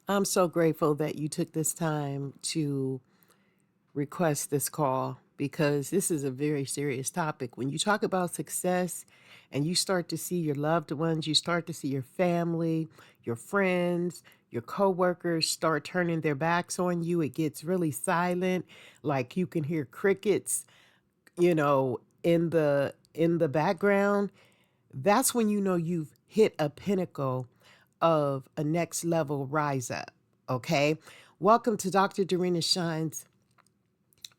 I'm so grateful that you took this time to request this call because this is a very serious topic. When you talk about success and you start to see your loved ones, you start to see your family, your friends, your coworkers start turning their backs on you, it gets really silent. Like you can hear crickets, in the background. That's when you know you've hit a pinnacle of a next level rise up. Okay. Welcome to Dr. Dorena Shine's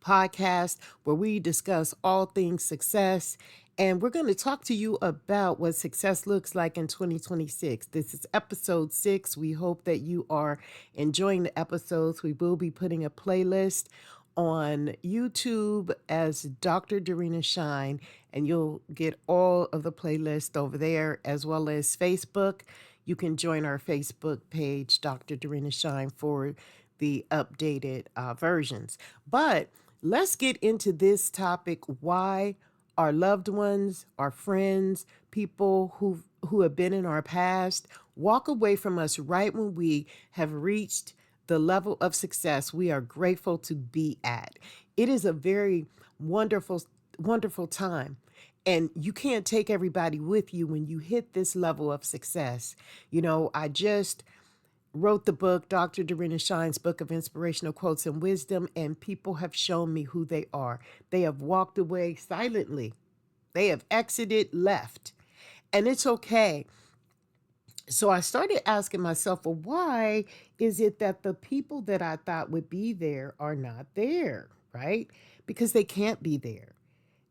podcast, where we discuss all things success. And we're going to talk to you about what success looks like in 2026. This is episode 6. We hope that you are enjoying the episodes. We will be putting a playlist on YouTube as Dr. Dorena Shine, and you'll get all of the playlist over there, as well as Facebook. You can join our Facebook page, Dr. Dorena Shine, for the updated versions. But let's get into this topic: why our loved ones, our friends, people who have been in our past walk away from us right when we have reached the level of success we are grateful to be at. It is a very wonderful, wonderful time. And you can't take everybody with you when you hit this level of success. I just wrote the book, Dr. Dorena Shine's Book of Inspirational Quotes and Wisdom, and people have shown me who they are. They have walked away silently, they have exited, left, and it's okay. So I started asking myself, well, why is it that the people that I thought would be there are not there, right? Because they can't be there.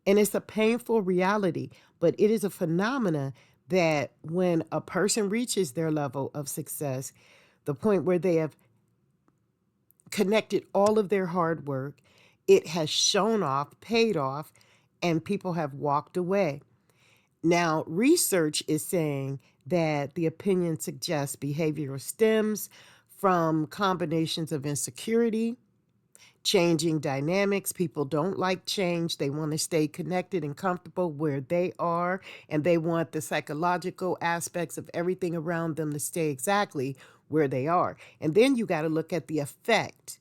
And it's a painful reality, but it is a phenomena that when a person reaches their level of success, the point where they have connected all of their hard work, it has shown off, paid off, and people have walked away. Now, research is saying that the opinion suggests behavioral stems from combinations of insecurity, changing dynamics. People don't like change. They want to stay connected and comfortable where they are, and they want the psychological aspects of everything around them to stay exactly where they are. And then you got to look at the effect.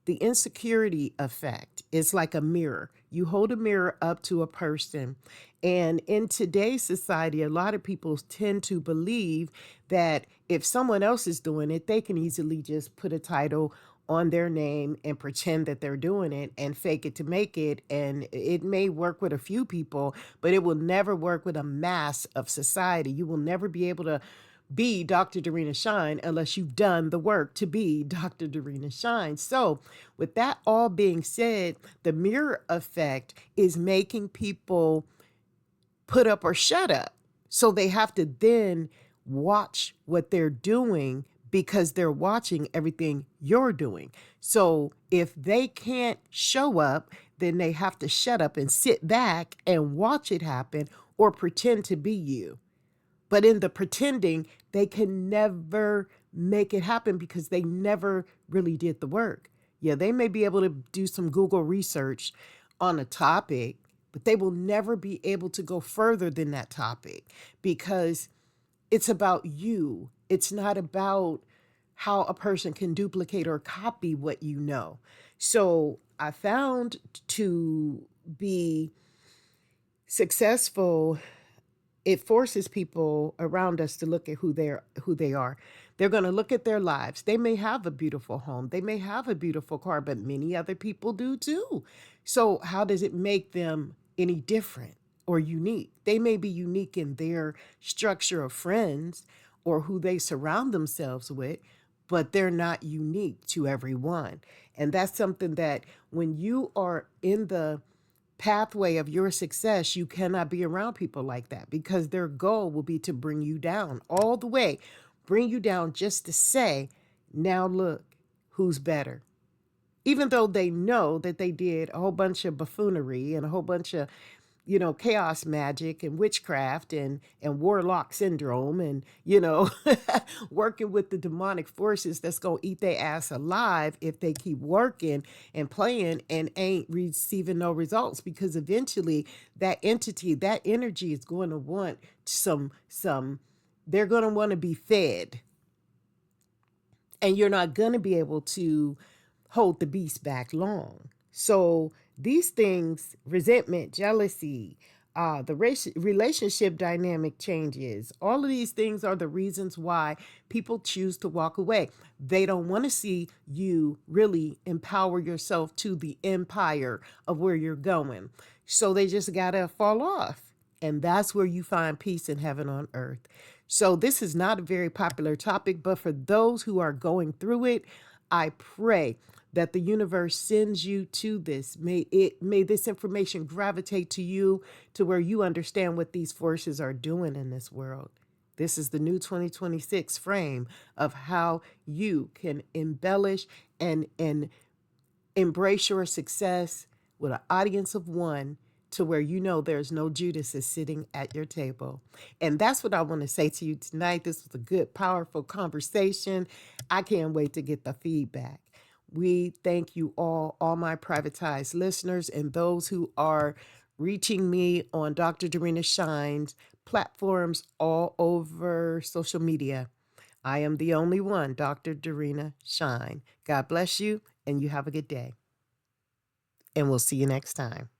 The insecurity effect is like a mirror. You hold a mirror up to a person, and in today's society, a lot of people tend to believe that if someone else is doing it, they can easily just put a title on their name and pretend that they're doing it and fake it to make it. And it may work with a few people, but it will never work with a mass of society. You will never be able to be Dr. Dorena Shine unless you've done the work to be Dr. Dorena Shine. So, with that all being said, the mirror effect is making people put up or shut up. So they have to then watch what they're doing because they're watching everything you're doing. So if they can't show up, then they have to shut up and sit back and watch it happen or pretend to be you. But in the pretending, they can never make it happen because they never really did the work. Yeah, they may be able to do some Google research on a topic, but they will never be able to go further than that topic because it's about you. It's not about how a person can duplicate or copy what you know. So I found to be successful, it forces people around us to look at who they are. They're going to look at their lives. They may have a beautiful home, they may have a beautiful car, but many other people do too. So how does it make them any different or unique? They may be unique in their structure of friends or who they surround themselves with, but they're not unique to everyone. And that's something that when you are in the pathway of your success, you cannot be around people like that because their goal will be to bring you down all the way, bring you down just to say, now look who's better. Even though they know that they did a whole bunch of buffoonery and a whole bunch of chaos magic and witchcraft and warlock syndrome and working with the demonic forces that's going to eat their ass alive if they keep working and playing and ain't receiving no results, because eventually that entity, that energy is going to want some they're going to want to be fed. and you're not going to be able to hold the beast back long. So these things, resentment, jealousy, the relationship dynamic changes, all of these things are the reasons why people choose to walk away. They don't want to see you really empower yourself to the empire of where you're going. So they just got to fall off. And that's where you find peace in heaven on earth. So this is not a very popular topic, but for those who are going through it, I pray that the universe sends you to this. May this information gravitate to you to where you understand what these forces are doing in this world. This is the new 2026 frame of how you can embellish and embrace your success with an audience of one, to where you know there's no Judas sitting at your table. And that's what I want to say to you tonight. This was a good, powerful conversation. I can't wait to get the feedback. We thank you all my privatized listeners, and those who are reaching me on Dr. Dorena Shines platforms all over social media. I am the only one, Dr. Dorena Shine. God bless you, and you have a good day. And we'll see you next time.